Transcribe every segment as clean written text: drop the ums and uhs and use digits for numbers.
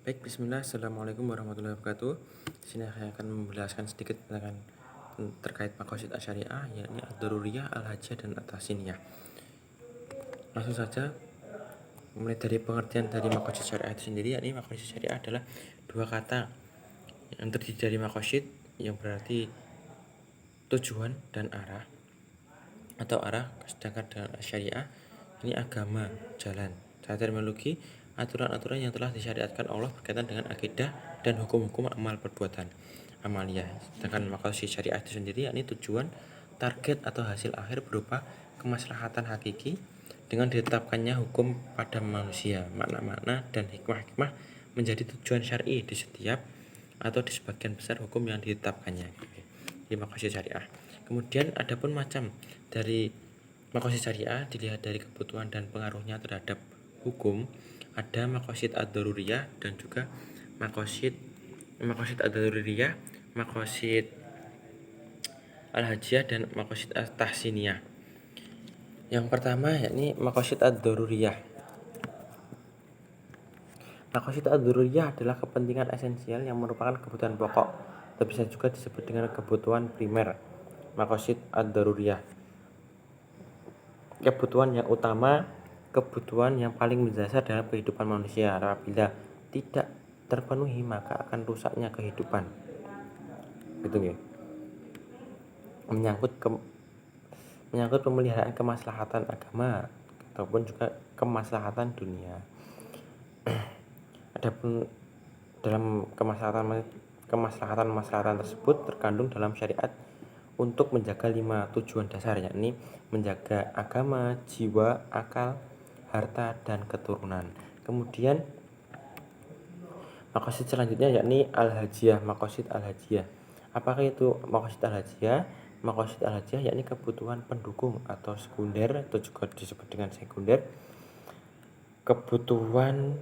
Baik, bismillah. Assalamualaikum warahmatullahi wabarakatuh. Di sini saya akan menjelaskan sedikit tentang terkait maqasid asyariah, yakni ad-daruriyah, al-hajjah, dan at-tahsiniyah. Langsung saja, mulai dari pengertian dari maqasid syariah itu sendiri, yakni maqasid syariah adalah dua kata yang terdiri dari maqasid yang berarti tujuan dan arah atau arah, sedangkan dengan syariah ini agama, jalan. Secara terminologi, aturan-aturan yang telah disyariatkan Allah berkaitan dengan akidah dan hukum-hukum amal perbuatan amaliyah. Sedangkan maqasid syariah itu sendiri yakni tujuan, target atau hasil akhir berupa kemaslahatan hakiki dengan ditetapkannya hukum pada manusia. Makna-makna dan hikmah-hikmah menjadi tujuan syar'i di setiap atau di sebagian besar hukum yang ditetapkannya. Ini maqasid syariah. Kemudian adapun macam dari maqasid syariah dilihat dari kebutuhan dan pengaruhnya terhadap hukum. Ada maqasid ad-daruriyah dan juga maqasid ad-daruriyah, maqasid al-hajjah, dan maqasid at-tahsiniyah. Yang pertama yakni maqasid ad-daruriyah. Maqasid ad-daruriyah adalah kepentingan esensial yang merupakan kebutuhan pokok atau bisa juga disebut dengan kebutuhan primer. Maqasid ad-daruriyah, kebutuhan yang utama, kebutuhan yang paling mendasar dalam kehidupan manusia. Apabila tidak terpenuhi maka akan rusaknya kehidupan. Gitu ya. Menyangkut pemeliharaan kemaslahatan agama ataupun juga kemaslahatan dunia. Adapun dalam kemaslahatan tersebut terkandung dalam syariat untuk menjaga 5 tujuan dasar, yakni menjaga agama, jiwa, akal, harta, dan keturunan. Kemudian maqasid selanjutnya yakni al-hajjiyah, maqasid al-hajjiyah. Apakah itu maqasid al-hajjiyah? Maqasid al-hajjiyah yakni kebutuhan pendukung atau sekunder atau juga disebut dengan sekunder, kebutuhan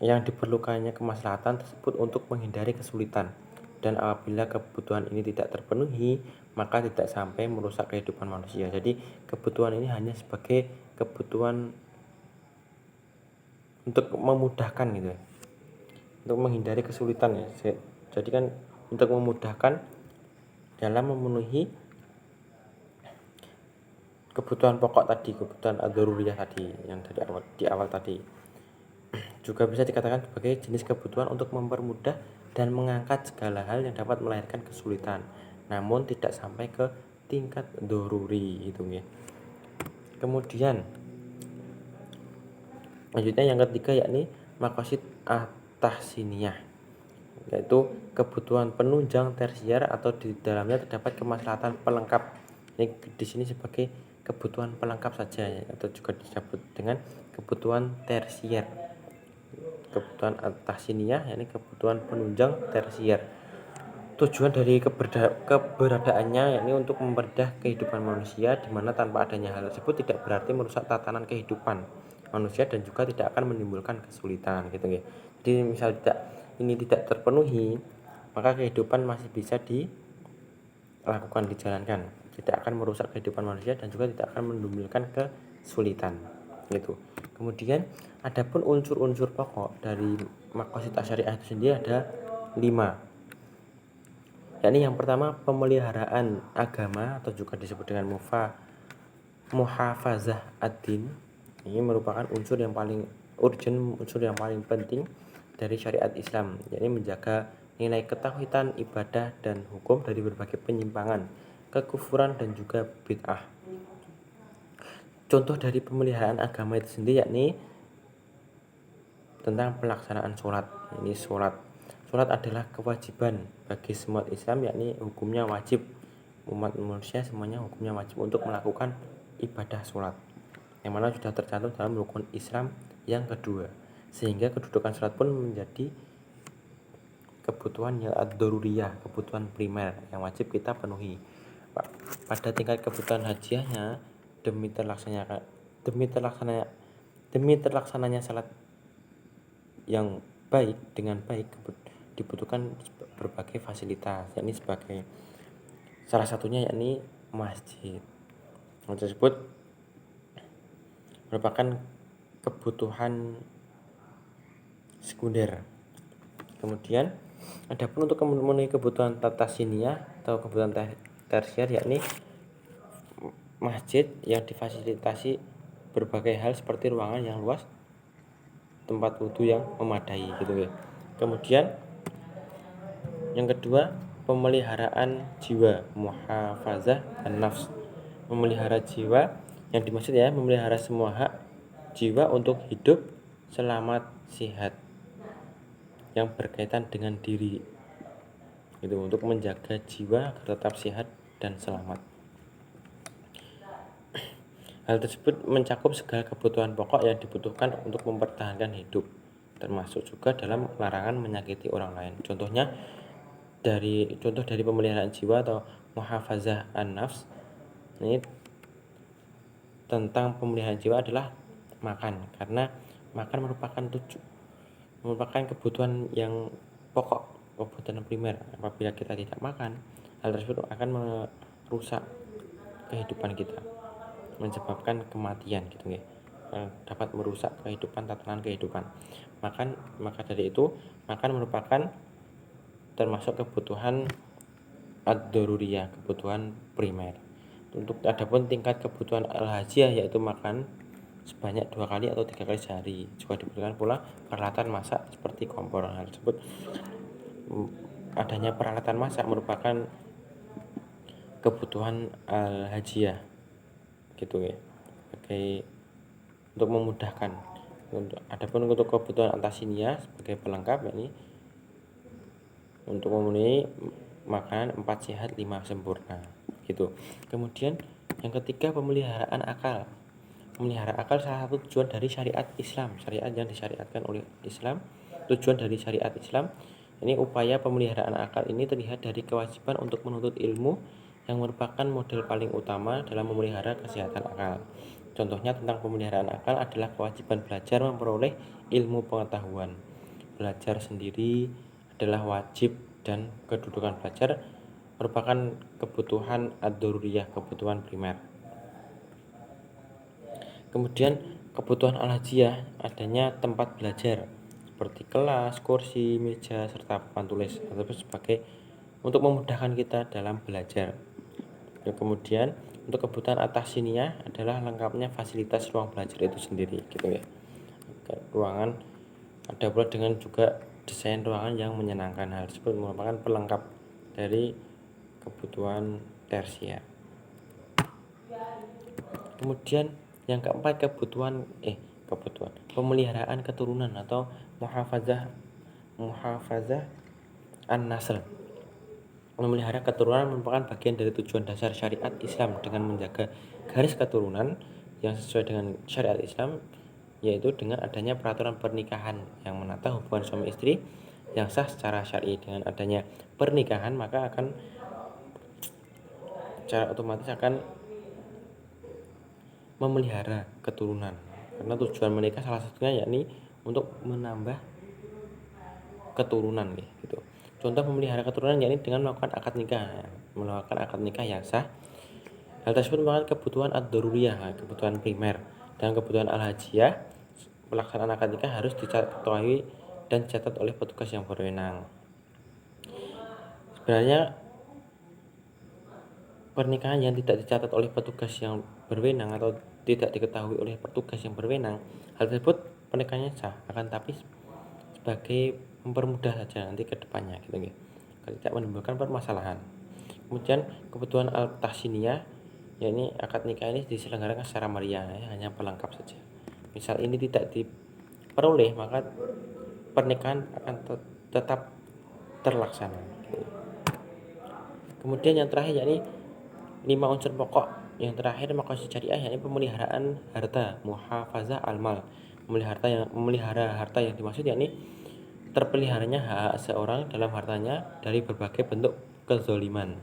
yang diperlukannya kemaslahatan tersebut untuk menghindari kesulitan, dan apabila kebutuhan ini tidak terpenuhi maka tidak sampai merusak kehidupan manusia. Jadi kebutuhan ini hanya sebagai kebutuhan untuk memudahkan gitu, untuk menghindari kesulitan ya. Jadi kan untuk memudahkan dalam memenuhi kebutuhan pokok tadi, kebutuhan ad-daruriyah tadi yang di awal tadi. Juga bisa dikatakan sebagai jenis kebutuhan untuk mempermudah dan mengangkat segala hal yang dapat melahirkan kesulitan, namun tidak sampai ke tingkat doruri itu ya. Kemudian lanjutnya yang ketiga yakni maqasid at-tahsiniyah, yaitu kebutuhan penunjang tersier atau di dalamnya terdapat kemaslahatan pelengkap. Ini di sini sebagai kebutuhan pelengkap saja ya, atau juga disebut dengan kebutuhan tersier. Kebutuhan at-tahsiniyah yakni kebutuhan penunjang tersier. Tujuan dari keberadaannya yakni untuk mempermudah kehidupan manusia, di mana tanpa adanya hal tersebut tidak berarti merusak tatanan kehidupan manusia dan juga tidak akan menimbulkan kesulitan gitu ya. Jadi misal ini tidak terpenuhi maka kehidupan masih bisa dilakukan, dijalankan, tidak akan merusak kehidupan manusia dan juga tidak akan menimbulkan kesulitan gitu. Kemudian adapun unsur-unsur pokok dari maqasid asyariah itu sendiri ada 5, yakni yang pertama pemeliharaan agama atau juga disebut dengan muhafazah ad-din. Ini merupakan unsur yang paling urgent, unsur yang paling penting dari syariat Islam, yakni menjaga nilai ketauhidan, ibadah, dan hukum dari berbagai penyimpangan, kekufuran, dan juga bid'ah. Contoh dari pemeliharaan agama itu sendiri yakni tentang pelaksanaan sholat. Ini sholat adalah kewajiban bagi semua Islam, yakni hukumnya wajib. Umat manusia semuanya hukumnya wajib untuk melakukan ibadah sholat, yang mana sudah tercantum dalam rukun Islam yang kedua, sehingga kedudukan sholat pun menjadi kebutuhan yang ad-daruriyah, kebutuhan primer yang wajib kita penuhi. Pada tingkat kebutuhan hajjiyahnya, demi terlaksananya salat yang baik dengan baik dibutuhkan berbagai fasilitas, yakni sebagai salah satunya yakni masjid. Hal tersebut merupakan kebutuhan sekunder Kemudian adapun untuk memenuhi kebutuhan tatasiniah atau kebutuhan tersier, yakni masjid yang difasilitasi berbagai hal seperti ruangan yang luas, tempat wudhu yang memadai gitu ya. Kemudian yang kedua, pemeliharaan jiwa, muhafazah an-nafs. Memelihara jiwa, yang dimaksud ya memelihara semua hak jiwa untuk hidup selamat sehat yang berkaitan dengan diri. Itu untuk menjaga jiwa agar tetap sehat dan selamat. Hal tersebut mencakup segala kebutuhan pokok yang dibutuhkan untuk mempertahankan hidup, termasuk juga dalam larangan menyakiti orang lain. Contoh dari pemeliharaan jiwa atau muhafazah an-nafs ini tentang pemeliharaan jiwa adalah makan, karena makan merupakan kebutuhan yang pokok, kebutuhan primer. Apabila kita tidak makan, hal tersebut akan merusak kehidupan kita, menyebabkan kematian gitu ya. Dapat merusak tatanan kehidupan. Maka dari itu, makan merupakan termasuk kebutuhan ad-daruriyah, kebutuhan primer. Untuk adapun tingkat kebutuhan al-hajiyah, yaitu makan sebanyak 2 kali atau 3 kali sehari. Juga dibutuhkan pula peralatan masak seperti kompor. Hal tersebut, adanya peralatan masak merupakan kebutuhan al-hajiyah gitu ya, sebagai untuk memudahkan. Adapun untuk kebutuhan antasiniah sebagai pelengkap, yakni untuk memenuhi makanan 4 sehat 5 sempurna gitu. Kemudian yang ketiga, pemeliharaan akal. Memelihara akal salah satu tujuan dari syariat Islam, syariat yang disyariatkan oleh Islam. Tujuan dari syariat Islam ini, upaya pemeliharaan akal ini terlihat dari kewajiban untuk menuntut ilmu yang merupakan model paling utama dalam memelihara kesehatan akal. Contohnya tentang pemeliharaan akal adalah kewajiban belajar memperoleh ilmu pengetahuan. Belajar sendiri adalah wajib dan kedudukan belajar merupakan kebutuhan ad-daruriyah, kebutuhan primer. Kemudian kebutuhan al-hajiyah, adanya tempat belajar seperti kelas, kursi, meja, serta papan tulis, atau sebagai untuk memudahkan kita dalam belajar. Kemudian untuk kebutuhan atasiniah adalah lengkapnya fasilitas ruang belajar itu sendiri gitu ya. Ruangan, ada pula dengan juga desain ruangan yang menyenangkan. Hal tersebut merupakan pelengkap dari kebutuhan tersier. Kemudian yang keempat, kebutuhan pemeliharaan keturunan atau muhafazah an-nasl. Memelihara keturunan merupakan bagian dari tujuan dasar syariat Islam dengan menjaga garis keturunan yang sesuai dengan syariat Islam, yaitu dengan adanya peraturan pernikahan yang menata hubungan suami istri yang sah secara syar'i. Dengan adanya pernikahan, maka akan secara otomatis akan memelihara keturunan, karena tujuan menikah salah satunya yakni untuk menambah keturunan gitu. Contoh memelihara keturunan yakni dengan melakukan akad nikah yang sah. Hal tersebut merupakan kebutuhan ad-daruriyah, kebutuhan primer. Dan kebutuhan al-hajiyah, pelaksanaan akad nikah harus diketahui dan dicatat oleh petugas yang berwenang. Sebenarnya pernikahan yang tidak dicatat oleh petugas yang berwenang atau tidak diketahui oleh petugas yang berwenang, hal tersebut pernikahannya sah, akan tapi sebagai mempermudah saja nanti ke depannya gitu ya, tidak menimbulkan permasalahan. Kemudian kebutuhan al-tahsiniyah, yakni akad nikah ini diselenggarakan secara meriah, hanya pelengkap saja. Misal ini tidak diperoleh, maka pernikahan akan tetap terlaksana. Kemudian yang terakhir, yakni 5 unsur pokok yang terakhir maqasid syariah, yakni pemeliharaan harta, muhafazah al-mal. Memelihara harta yang dimaksud yakni terpeliharanya hak seorang dalam hartanya dari berbagai bentuk kezaliman.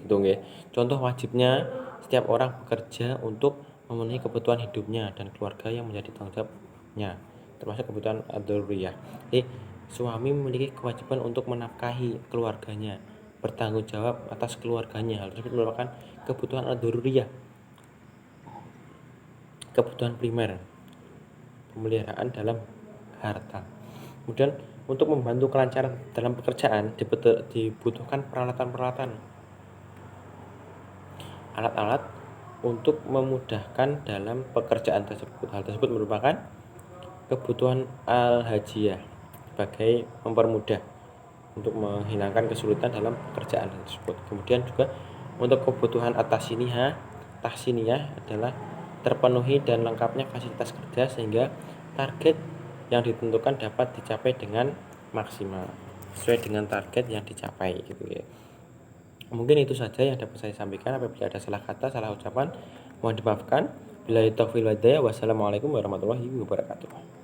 Gitu nggih. Contoh wajibnya setiap orang bekerja untuk memenuhi kebutuhan hidupnya dan keluarga yang menjadi tanggung jawabnya, termasuk kebutuhan ad-daruriyah. Jadi suami memiliki kewajiban untuk menafkahi keluarganya, bertanggung jawab atas keluarganya. Hal tersebut merupakan kebutuhan ad-daruriyah, kebutuhan primer, pemeliharaan dalam harta. Kemudian untuk membantu kelancaran dalam pekerjaan dibutuhkan peralatan-peralatan, alat-alat untuk memudahkan dalam pekerjaan tersebut. Hal tersebut merupakan kebutuhan al-hajiyah sebagai mempermudah untuk menghilangkan kesulitan dalam pekerjaan tersebut. Kemudian juga untuk kebutuhan tahsiniyah adalah terpenuhi dan lengkapnya fasilitas kerja sehingga target yang ditentukan dapat dicapai dengan maksimal sesuai dengan target yang dicapai gitu ya. Mungkin itu saja yang dapat saya sampaikan. Apabila ada salah kata, salah ucapan, mohon dimaafkan. Billahi taufiq wal hidayah. Wassalamualaikum warahmatullahi wabarakatuh.